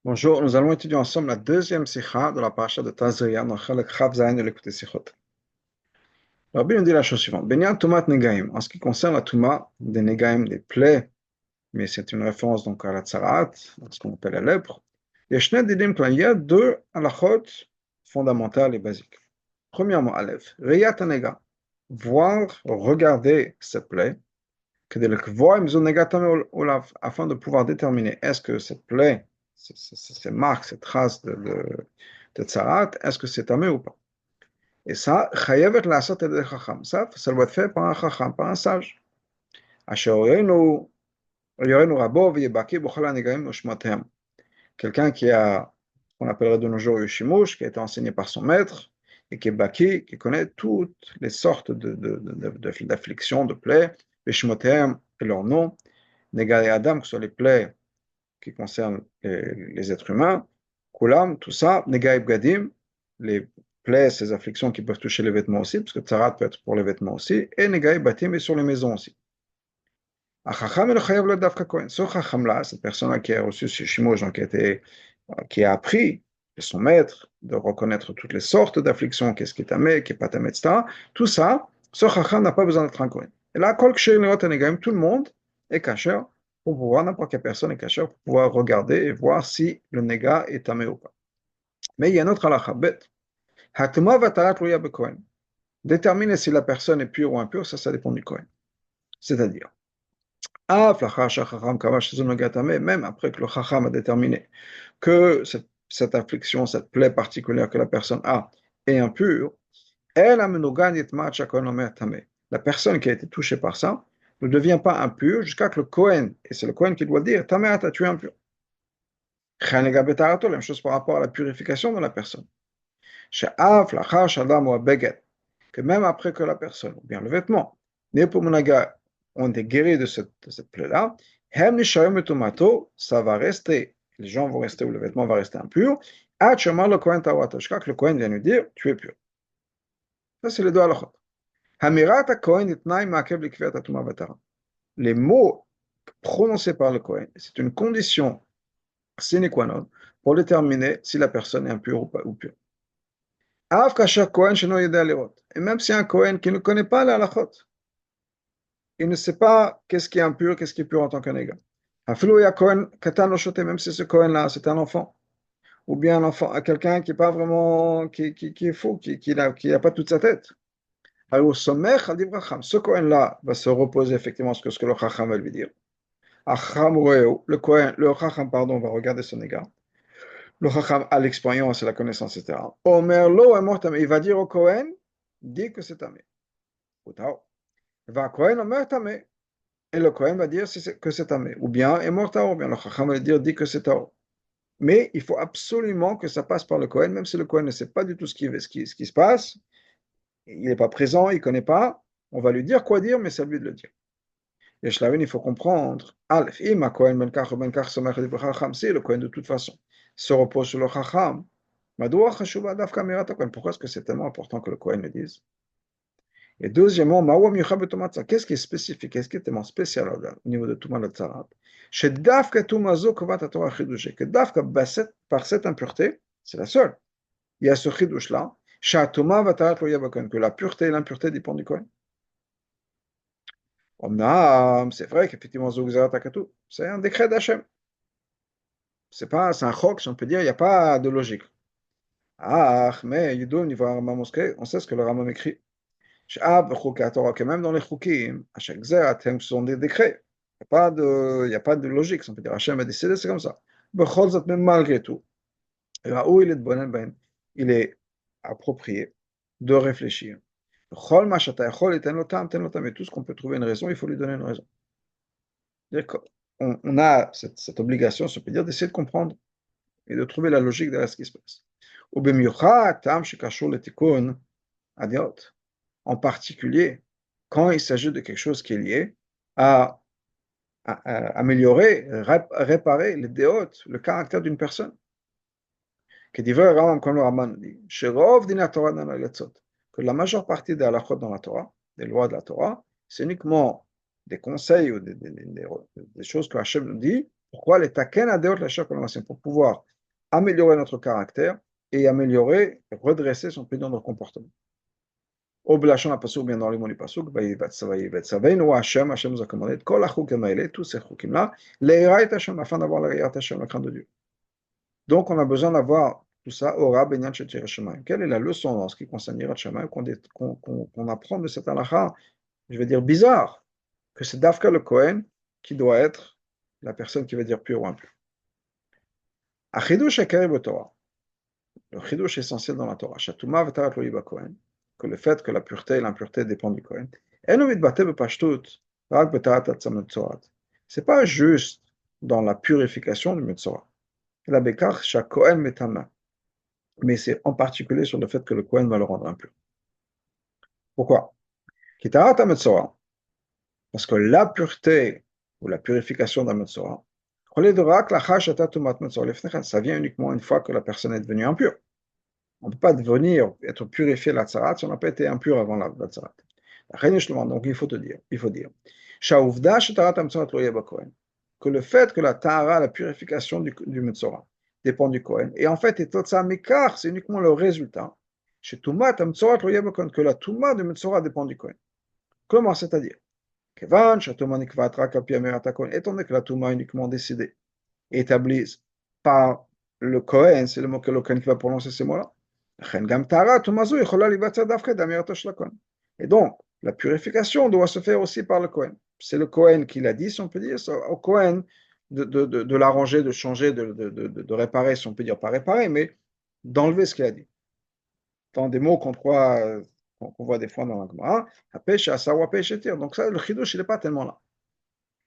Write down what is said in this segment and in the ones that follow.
Bonjour, nous allons étudier ensemble la deuxième sikha de la paracha de Tazria dans Chalek Chav Zayin de l'écouter sikhot. Rabbi nous dit la chose suivante. Benyan Tumat Negaim, en ce qui concerne la Tuma des Negaim, des plaies, mais c'est une référence donc à la Tsarat, ce qu'on appelle la lèpre. Il y a deux halachot fondamentales et basiques. Premièrement, Aleph, Riyat Nega, voir, regarder cette plaie, afin de pouvoir déterminer est-ce que cette plaie, ces marques, ces traces de tsarat, est-ce que c'est tamé ou pas. Et ça, chayavet la'asot el chacham. Ça doit être fait par un chacham, par un sage. Asher yorenu rabo v'yebaki b'chol hanegaim u'shmotehem. Quelqu'un qui a, qu'on appellerait de nos jours Yoshimush, qui a été enseigné par son maître, et qui est baki, qui connaît toutes les sortes d'afflictions, de plaies, v'shmotehem et leurs noms, Negai Adam, que ce soit les plaies qui concernent les êtres humains, Kulam, tout ça, Negai Bgadim, les plaies, ces afflictions qui peuvent toucher les vêtements aussi, parce que Tsarat peut être pour les vêtements aussi, et Negai Batim est sur les maisons aussi. Achacham et le Chayav le Dafka Kohen. Ce Chacham-là, cette personne-là qui a reçu ce Shimosh, qui a appris de son maître de reconnaître toutes les sortes d'afflictions, qu'est-ce qui est tamé, qui est pas tamé, etc. Tout ça, ce Chacham n'a pas besoin d'être un Kohen. Et là, Kol Ksher Leot Hanegaim, tout le monde est kasher pour pouvoir, n'importe quelle personne est kasher pour pouvoir regarder et voir si le Nega est tamé ou pas. Mais il y a un autre halakha, bête. Hatuma vatarat loya bekohen. Déterminer si la personne est pure ou impure, ça dépend du Kohen. C'est-à-dire, même après que le Chacham a déterminé que cette affliction, cette plaie particulière que la personne a est impure, la personne qui a été touchée par ça ne devient pas impure jusqu'à que le Kohen, et c'est le Kohen qui doit dire, Tameata, tu es impur. La même chose par rapport à la purification de la personne. Que même après que la personne, ou bien le vêtement, ont été guéris de cette plaie-là, ça va rester, les gens vont rester, ou le vêtement va rester impur, jusqu'à que le Kohen vient lui dire, tu es pur. Ça, c'est les deux halachot. Les mots prononcés par le Kohen, c'est une condition sine qua non pour déterminer si la personne est impure ou pas, ou pure. Et même si un Kohen qui ne connaît pas la halachot, il ne sait pas qu'est-ce qui est impur, qu'est-ce qui est pur en tant qu'un égal. Même si ce Kohen-là, c'est un enfant, ou bien un enfant, quelqu'un qui est pas vraiment, qui est fou, qui n'a pas toute sa tête. Alors, ce Kohen-là va se reposer effectivement sur ce que le Chacham va lui dire. Le Chacham, pardon, va regarder son égard. Le Chacham a l'expérience et la connaissance, etc. Omer lo est mort, il va dire au Kohen, dis que c'est tamé. Va Kohen omer tamé. Et le Kohen va dire que c'est tamé. Ou bien est mort ou bien le Chacham va dire, dis que c'est tao. Mais il faut absolument que ça passe par le Kohen, même si le Kohen ne sait pas du tout ce qui se passe, il n'est pas présent, il ne connaît pas, on va lui dire quoi dire, mais c'est à lui de le dire. Et Shlavin, il faut comprendre, Aleph, Ima Kohen ben Kach ben Kach Somech de Chacham, si le Kohen de toute façon se repose sur le Chacham, pourquoi est-ce que c'est tellement important que le Kohen le dise? Et deuxièmement, qu'est-ce qui est spécifique, qu'est-ce qui est tellement spécial au niveau de Touma le Tzarat? Que Dafka, par cette impureté, c'est la seule, il y a ce chidush-là, que la pureté et l'impureté dépendent du Kohen. C'est vrai qu'effectivement, c'est un décret d'Hachem. C'est un chok, si on peut dire, il n'y a pas de logique. Ah, mais on sait ce que le Rambam écrit. Que même dans les chukim, à chaque zérat, ce sont des décrets. Il n'y a pas de logique, si on peut dire. Hachem a décidé, c'est comme ça. Même malgré tout, il est approprié de réfléchir. Tout ce qu'on peut trouver une raison, il faut lui donner une raison. On a cette obligation, si on peut dire, d'essayer de comprendre et de trouver la logique derrière ce qui se passe. En particulier, quand il s'agit de quelque chose qui est lié à améliorer, réparer les déotes, le caractère d'une personne. Comme le Raman dit, que la majeure partie des halachot dans la Torah, des lois de la Torah, c'est uniquement des conseils ou des choses que Hachem nous dit. Pourquoi les taken à déot la pour pouvoir améliorer notre caractère et améliorer, redresser son prix dans notre comportement. Au Belachon Apasuk, bien dans les mots du Pasuk, Vaïvetzavenu Hashem, Hashem nous a commandé, Kol HaChukim Haele, tous ces Chukim-là, Le'ira et Hashem, afin d'avoir la Rirat Hashem, la crainte de Dieu. Donc, on a besoin d'avoir tout ça, Ora Benyan Shetir Shemaim. Quelle est la leçon dans ce qui concerne Yirat Shemaim qu'on apprend de cette halakha, je vais dire bizarre, que c'est Dafka le Kohen qui doit être la personne qui va dire pur ou impur. Achidush Hakerev Torah. Le chidush essentiel dans la Torah, Shatuma v'tarat lo yiba Kohen, que le fait que la pureté et l'impureté dépendent du Kohen. Eno mitbate b'pashtut, rak b'tarat atzam metzorat. C'est pas juste dans la purification du Metzora. La bekach shak Kohen metama. Mais c'est en particulier sur le fait que le Kohen va le rendre impur. Pourquoi? Kitarat ha-Metzora, parce que la pureté ou la purification d'un Metzora, ça vient uniquement une fois que la personne est devenue impure. On ne peut pas devenir, être purifié la tzarat si on n'a pas été impur avant la tzarat. Donc il faut dire, que le fait que la tahara, la purification du Metzora, dépend du Kohen, et en fait, c'est uniquement le résultat, que la Touma du Metzora dépend du Kohen. Comment c'est-à-dire? Étant donné que la Touma est uniquement décidée et établie par le Kohen, c'est le mot que le Kohen qui va prononcer ces mots-là. Et donc, la purification doit se faire aussi par le Kohen. C'est le Kohen qui l'a dit, si on peut dire, c'est au Kohen de l'arranger, de changer, de réparer, si on peut dire pas réparer, mais d'enlever ce qu'il a dit. Dans des mots qu'on voit des fois dans la Gemara, pêche à sawa pêche et tir. Donc ça, le chidouche, il n'est pas tellement là.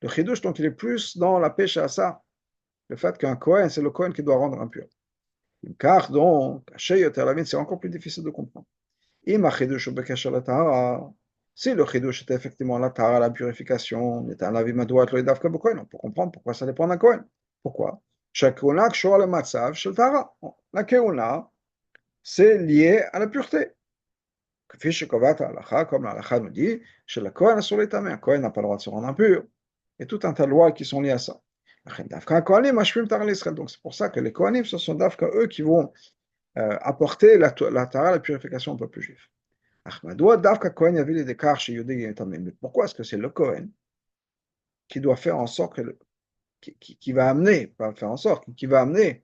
Le chidouche, donc, il est plus dans la pêche à ça. Le fait qu'un Kohen, c'est le Kohen qui doit rendre impur. Car donc, c'est encore plus difficile de comprendre. Si le chidouche était effectivement la tara, la purification, on peut comprendre pourquoi ça dépend d'un Kohen. Pourquoi? La keuna, c'est lié à la pureté. Comme la halakha nous dit, chez le Kohen, un Kohen n'a pas le droit de se rendre impur. Et tout un tas de lois qui sont liées à ça. Donc c'est pour ça que les Kohanim, ce sont d'Afka, eux, qui vont apporter la Tara, la purification au peuple juif. Mais pourquoi est-ce que c'est le Kohen qui doit faire en sorte qui va amener, pas faire en sorte, qui va amener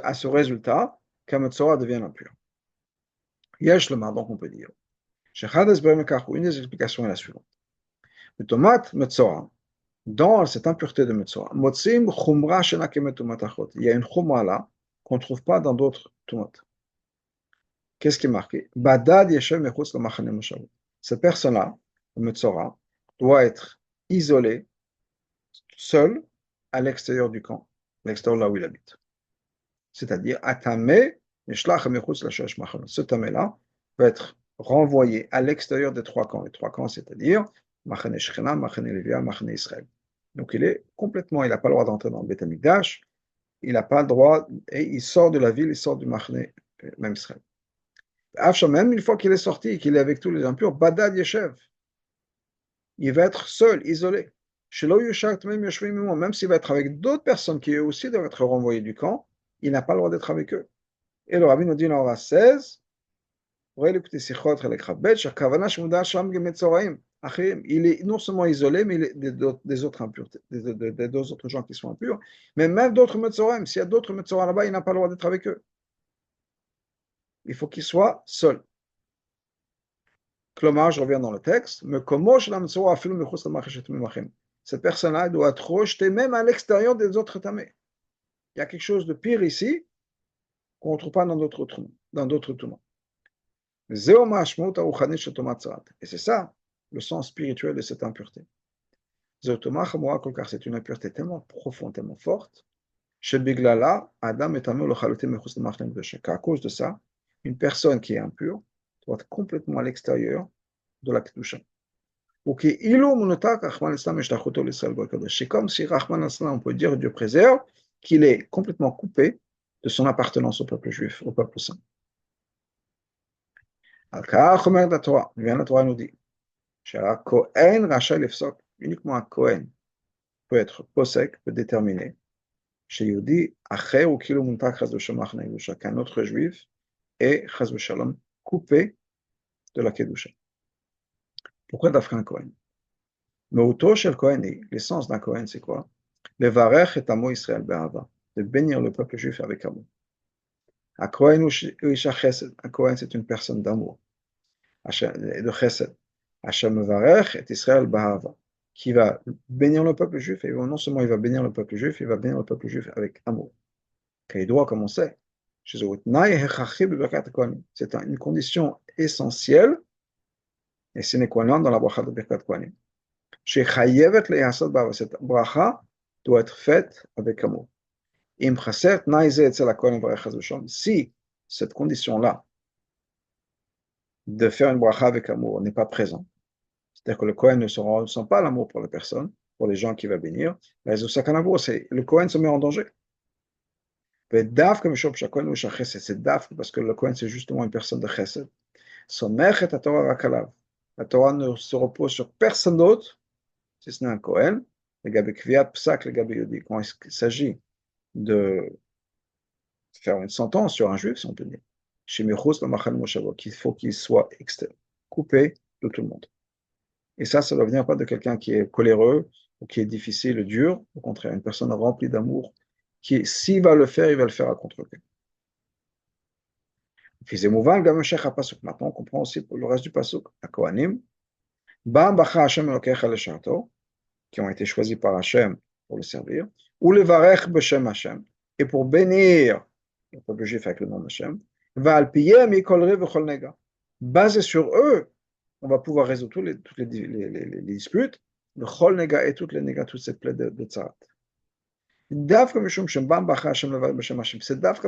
à ce résultat qu'un Metzora devienne impur? Yesh le donc on peut dire. Une des explications est la suivante. Le tomate Metzora, dans cette impureté de Metzora, il y a une chumra là qu'on ne trouve pas dans d'autres tomates. Qu'est-ce qui est marqué? Badad yeshem mechutz lamachane moshavu. Cette personne-là, le Metzora, doit être isolée, seule, à l'extérieur du camp, à l'extérieur là où il habite. C'est-à-dire, atame nishlach mechutz lashesh machanot. Ce tamé-là va être renvoyé à l'extérieur des trois camps. Les trois camps, c'est-à-dire Machane Shechina, Machane Levia, Machane Israël. Donc il n'a pas le droit d'entrer dans le Beth Amikdash, il n'a pas le droit, et il sort de la ville, il sort du Machane, même Israël. Même une fois qu'il est sorti et qu'il est avec tous les impurs, Badad Yeshev, il va être seul, isolé. Même s'il va être avec d'autres personnes qui eux aussi doivent être renvoyées du camp, il n'a pas le droit d'être avec eux. Et le Rabbi nous dit dans la 16, il est non seulement isolé, mais il est des autres impuretés, des autres gens qui sont impurs, mais même d'autres Metzoraim. S'il y a d'autres Metzoraim là-bas, il n'a pas le droit d'être avec eux. Il faut qu'il soit seul. Klomar, je reviens dans le texte, cette personne-là doit être rejetée même à l'extérieur des autres tamés. Il y a quelque chose de pire ici qu'on ne trouve pas dans d'autres tourments. Et c'est ça le sens spirituel de cette impureté. C'est une impureté tellement profonde, tellement forte, qu'à cause de ça, une personne qui est impure doit être complètement à l'extérieur de la Kedusha. C'est comme si Rahman, on peut dire, Dieu préserve, qu'il est complètement coupé de son appartenance au peuple juif, au peuple saint. La Torah nous dit, uniquement un Kohen peut être posek, peut déterminer chez Yehudi, Acher ou Kilo Muntak Chaz v'Shalom Achna Kedusha, qu'un autre juif est Chaz v'Shalom coupé de la Kedusha. Pourquoi Dafka un Kohen? Meuto shel Kohen, l'essence d'un Kohen, c'est quoi? Levarech et amo Israël be'ava, de bénir le peuple juif avec amour. Un Kohen ou Isha Chesed, un Kohen c'est une personne d'amour, et de Chesed. Hashem mevarech et Israël be'ava, qui va bénir le peuple juif, et non seulement il va bénir le peuple juif, il va bénir le peuple juif avec amour. Car il doit commencer. C'est une condition essentielle, et sine qua non dans la bracha de Birkat Kohanim. Cette bracha doit être faite avec amour. Si cette condition-là, de faire une bracha avec amour, n'est pas présente, c'est-à-dire que le Kohen ne ressent pas l'amour pour la personne, pour les gens qu'il va bénir, le Kohen se met en danger. C'est daf parce que le Kohen c'est justement une personne de chesed. La Torah ne se repose sur personne d'autre, si ce n'est un Kohen, quand il s'agit de faire une sentence sur un juif, si on peut dire, qu'il faut qu'il soit coupé de tout le monde. Et ça ne doit venir pas de quelqu'un qui est coléreux ou qui est difficile, dur, au contraire, une personne remplie d'amour, qui, s'il va le faire, il va le faire à contre-cœur. Maintenant, on comprend aussi pour le reste du pasuk, à Kohanim, qui ont été choisis par Hachem pour le servir, ou le varech b'shem Hachem, et pour bénir le peuple juif avec le nom d'Hachem, basé sur eux, on va pouvoir résoudre toutes les disputes, le chol nega et toutes les négas, toutes ces plaies de tzarat. C'est d'Afka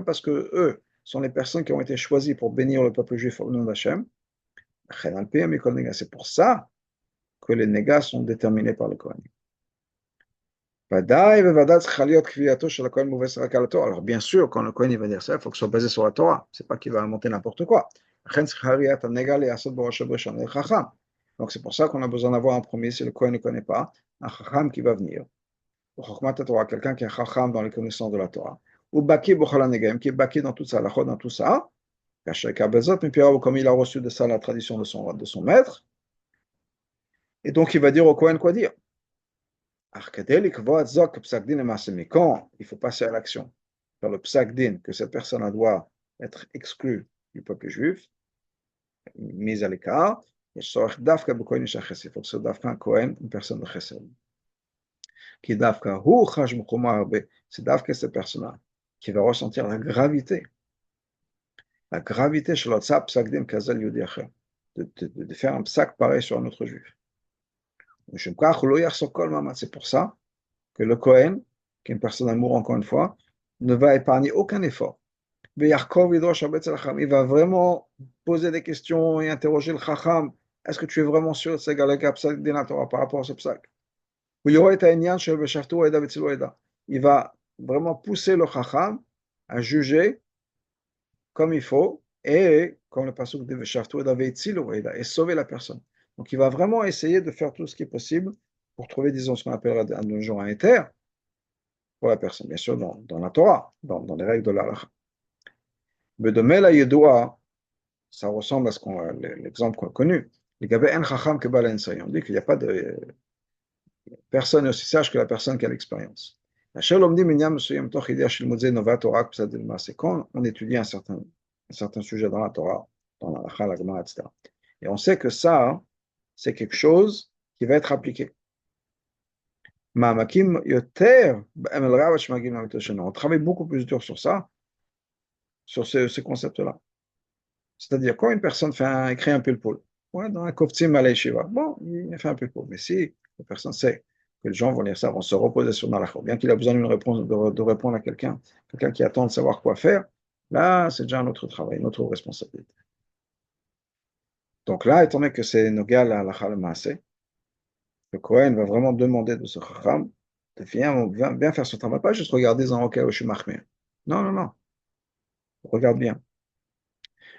parce que eux sont les personnes qui ont été choisies pour bénir le peuple juif au nom d'Hachem. C'est pour ça que les négas sont déterminés par le Kohen. Alors bien sûr, quand le Kohen va dire ça, il faut que ce soit basé sur la Torah. C'est pas qu'il va inventer n'importe quoi. Donc c'est pour ça qu'on a besoin d'avoir un premier, si le Kohen ne connaît pas, un Chacham qui va venir. Quelqu'un qui est Chacham dans les connaissances de la Torah. Ou Baki Bochala qui est Baki dans tout ça, dans tout ça. Comme il a reçu de ça la tradition de son maître. Et donc il va dire au Kohen quoi dire. Mais quand il faut passer à l'action, dans le psak-din, que cette personne doit être exclue du peuple juif, mise à l'écart, il faut que ce soit un Kohen, une personne de chesed. Qui c'est dafka cette personne-là qui va ressentir la gravité chez l'autre psak-din kazel yudi acher, de faire un psak pareil sur un autre juif. C'est pour ça que le Kohen, qui est une personne d'amour encore une fois, ne va épargner aucun effort. Il va vraiment poser des questions et interroger le Chacham. Est-ce que tu es vraiment sûr de ce gars-là par rapport à ce psak? Il va vraiment pousser le Chacham à juger comme il faut et comme le pasuk de Veshavtu et sauver la personne. Donc il va vraiment essayer de faire tout ce qui est possible pour trouver, disons, ce qu'on appellera un genre un éther pour la personne, bien sûr dans la Torah, dans les règles de l'Halakha. Mais de Mela Yedoua, ça ressemble à l'exemple qu'on a connu. On dit qu'il n'y a pas de personne aussi sage que la personne qui a l'expérience. Quand on étudie un certain sujet dans la Torah, dans la Halakha, la Gemara, etc. Et on sait que ça, c'est quelque chose qui va être appliqué. On travaille beaucoup plus dur sur ça, sur ce concept-là. C'est-à-dire, quand une personne écrit un pilpul, dans un koftim à l'Yeshiva, bon, il fait un pilpul. Mais si la personne sait que les gens vont lire ça, vont se reposer sur Malachot, bien qu'il a besoin d'une réponse, de répondre à quelqu'un qui attend de savoir quoi faire, là, c'est déjà un autre travail, une autre responsabilité. Donc là, étant donné que c'est Nogal à la Maaseh, le Kohen va vraiment demander de ce Chacham de bien faire son travail, pas juste regarder en OK, je suis mahmir. Non, non, non. Regarde bien.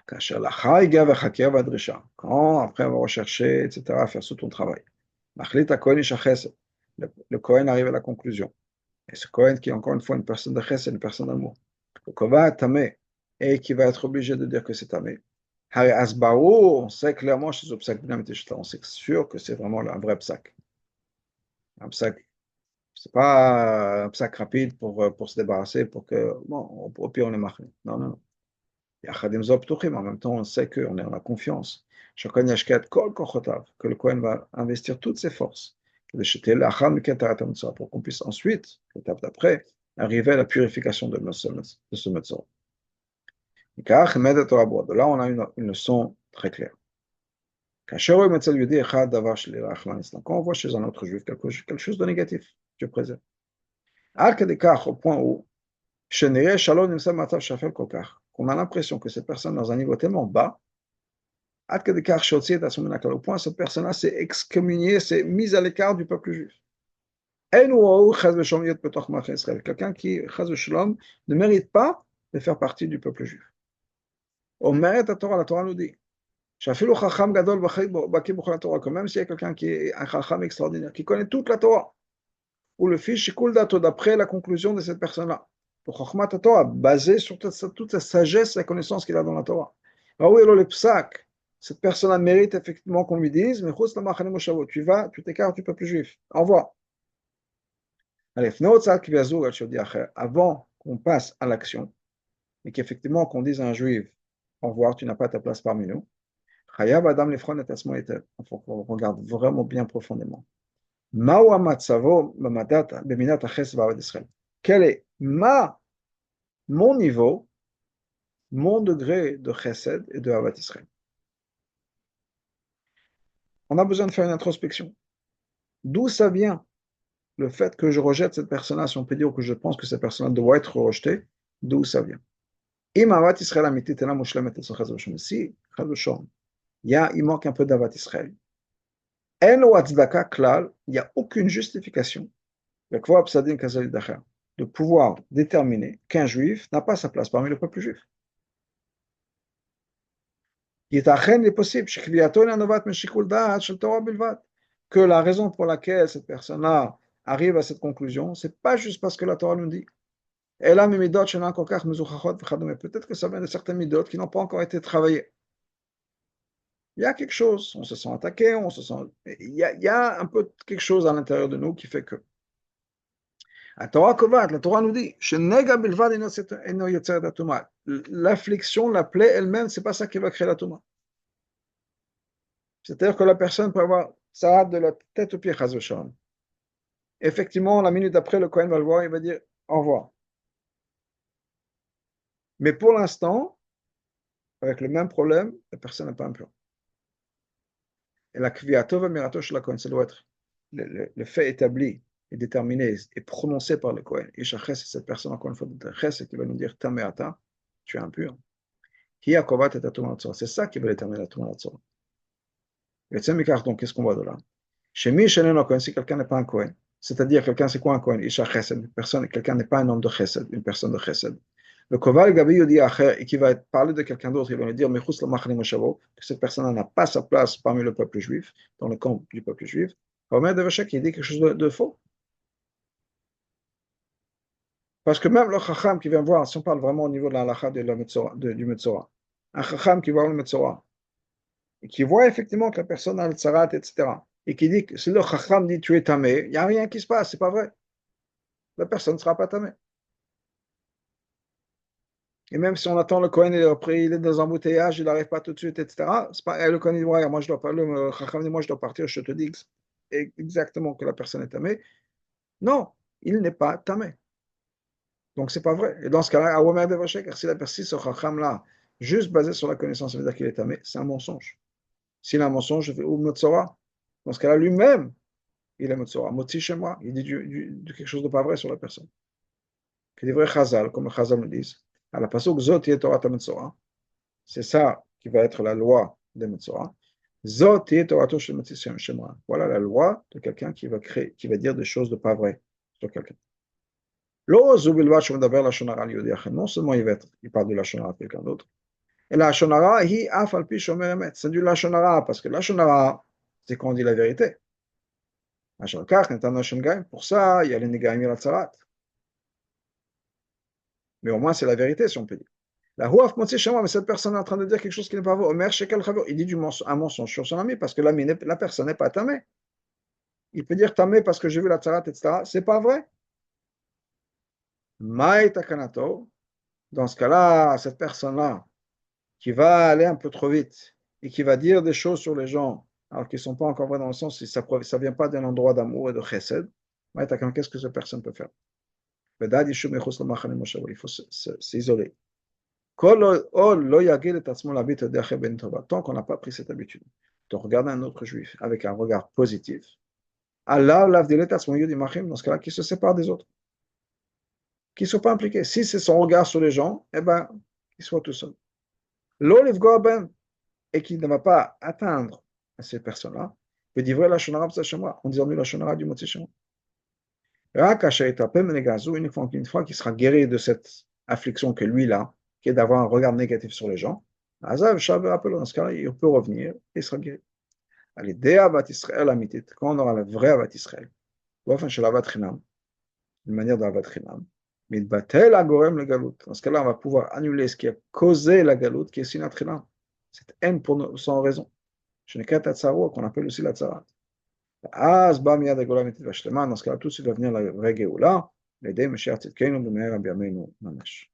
Quand après avoir recherché, etc., faire tout ton travail, le Kohen arrive à la conclusion. Et ce Kohen qui est encore une fois une personne de chesed, une personne d'amour. Le Kova tamé, et qui va être obligé de dire que c'est tamé. Hari Asbarou, on sait clairement chez ce psak on sait sûr que c'est vraiment un vrai psak. Un psak, c'est pas un psak rapide pour se débarrasser, pour que, bon, au pire on est marqué. Non, non, non. Yachadim Zop Tuchim, en même temps on sait qu'on est en la confiance. Chacun yashket kol kochotav, que le Kohen va investir toutes ses forces. Pour qu'on puisse ensuite, l'étape d'après, arriver à la purification de ce Metzor. De là, on a une leçon très claire. Quand on voit chez un autre juif quelque chose de négatif, Dieu préserve. Au point où qu'on a l'impression que cette personne est dans un niveau tellement bas, au point où cette personne-là s'est excommuniée, s'est mise à l'écart du peuple juif. Quelqu'un qui, ne mérite pas de faire partie du peuple juif. La Torah nous dit, quand même s'il y a quelqu'un qui est un chacham extraordinaire, qui connaît toute la Torah, ou le fiche shikul dato d'après la conclusion de cette personne-là, pour Chokhmat Torah, basé sur toute sa sagesse, la connaissance qu'il a dans la Torah. Le psak, cette personne-là mérite effectivement qu'on lui dise, mais tu t'écartes du peuple juif. Au revoir. Allez, avant qu'on passe à l'action, et qu'effectivement qu'on dise à un juif, au revoir, tu n'as pas ta place parmi nous, il faut qu'on regarde vraiment bien profondément. Quel est mon niveau, mon degré de chesed et de Avat Israël? On a besoin de faire une introspection. D'où ça vient le fait que je rejette cette personne-là, si on peut dire, ou que je pense que cette personne-là doit être rejetée, d'où ça vient? Si, il manque un peu d'Avat Israël. Il n'y a aucune justification de pouvoir déterminer qu'un juif n'a pas sa place parmi le peuple juif. Il est possible que la raison pour laquelle cette personne-là arrive à cette conclusion, c'est pas juste parce que la Torah nous dit. Peut-être que ça vient de certaines midot qui n'ont pas encore été travaillées. Il y a quelque chose, on se sent attaqué, il y a un peu quelque chose à l'intérieur de nous qui fait que. La Torah nous dit, l'affliction, la plaie elle-même, c'est pas ça qui va créer la Touma. C'est-à-dire que la personne peut avoir ça de la tête aux pieds, effectivement, la minute d'après, le Kohen va le voir, il va dire au revoir. Mais pour l'instant, avec le même problème, la personne n'est pas impure. Et la kviato v'mirato shel Kohen, ça doit être le fait établi et déterminé et prononcé par le Kohen. Et c'est cette personne, encore une fois, qui va nous dire tameata, tu es impur. C'est ça qui va déterminer la Touma Tzora. Donc, qu'est-ce qu'on voit de là? Chez Misheneno Kohen, si quelqu'un n'est pas un Kohen, c'est-à-dire quelqu'un, c'est quoi un Kohen? Isha Chesed, quelqu'un n'est pas un homme de Chesed, une personne de Chesed. Le Koval Gabi dit et qui va parler de quelqu'un d'autre, il va lui dire que cette personne n'a pas sa place parmi le peuple juif, dans le camp du peuple juif. Omer Devashek, il dit quelque chose de faux. Parce que même le Chacham qui vient voir, si on parle vraiment au niveau de la halakha du Metzora, un Chacham qui voit le Metzora, et qui voit effectivement que la personne a le tsarat, etc., et qui dit que si le Chacham dit tu es tamé, il n'y a rien qui se passe, c'est pas vrai. La personne ne sera pas tamé. Et même si on attend le Kohen, il est dans un embouteillage, il n'arrive pas tout de suite, etc., c'est pas, le Kohen dit, ouais, moi je dois pas, le Chacham dit, moi je dois partir, je te dis exactement que la personne est tamée. Non, il n'est pas tamé. Donc c'est pas vrai. Et dans ce cas-là, à Omer Devashek, car si la personne, ce Chacham-là, juste basé sur la connaissance, ça veut dire qu'il est tamé, c'est un mensonge. S'il a un mensonge, ou Metzora, dans ce cas-là, lui-même, il est Metzora. Motzi chez moi, il dit quelque chose de pas vrai sur la personne. Que des vrais Chazal, comme le Chazal nous disent, à la pasuk Zot yeh Torah Metzora, c'est ça qui va être la loi des Metzora. Zot yeh Torah shel Motzi chez moi. Voilà la loi de quelqu'un qui va créer, qui va dire des choses de pas vraies sur quelqu'un. Non seulement il parle de la shonara à quelqu'un d'autre, et la shonara, c'est du la shonara, parce que la shonara, c'est quand on dit la vérité. Pour ça, il y a les negaim et la tsarat. Mais au moins, c'est la vérité, si on peut dire. La Houaf Motsi Shema, mais cette personne est en train de dire quelque chose qui n'est pas vrai. Omer Shekel Chavor, il dit un mensonge sur son ami parce que la personne n'est pas tamée. Il peut dire tamé parce que j'ai vu la tzarat, etc. C'est pas vrai. Maï Takanato, dans ce cas-là, cette personne-là, qui va aller un peu trop vite et qui va dire des choses sur les gens alors qu'ils ne sont pas encore vrais dans le sens si ça ne vient pas d'un endroit d'amour et de chesed, qu'est-ce que cette personne peut faire? Il faut s'isoler. Tant qu'on n'a pas pris cette habitude de regarder un autre juif avec un regard positif, Allah, dans ce cas-là, qui se sépare des autres, qui ne sont pas impliqués. Si c'est son regard sur les gens, eh ben, qu'il soit tout seul. Et qui ne va pas atteindre à ces personnes-là, peut dire la shonara en disant la shonara du motzi shema. Une fois qu'il sera guéri de cette affliction que lui là, qui est d'avoir un regard négatif sur les gens, dans ce cas-là, il peut revenir et il sera guéri. Allez, quand on aura le vrai Avat Israël, une manière d'Avat Chinam, mais dans ce cas-là, on va pouvoir annuler ce qui a causé la galoute, qui est Sinat Chinam, cette haine sans raison. Qu'on appelle aussi la tzara. Dans ce cas-là, tout de suite va venir la vraie Géoula, l'aider Mashiach Tzidkenu b'meher biyameinu mamash.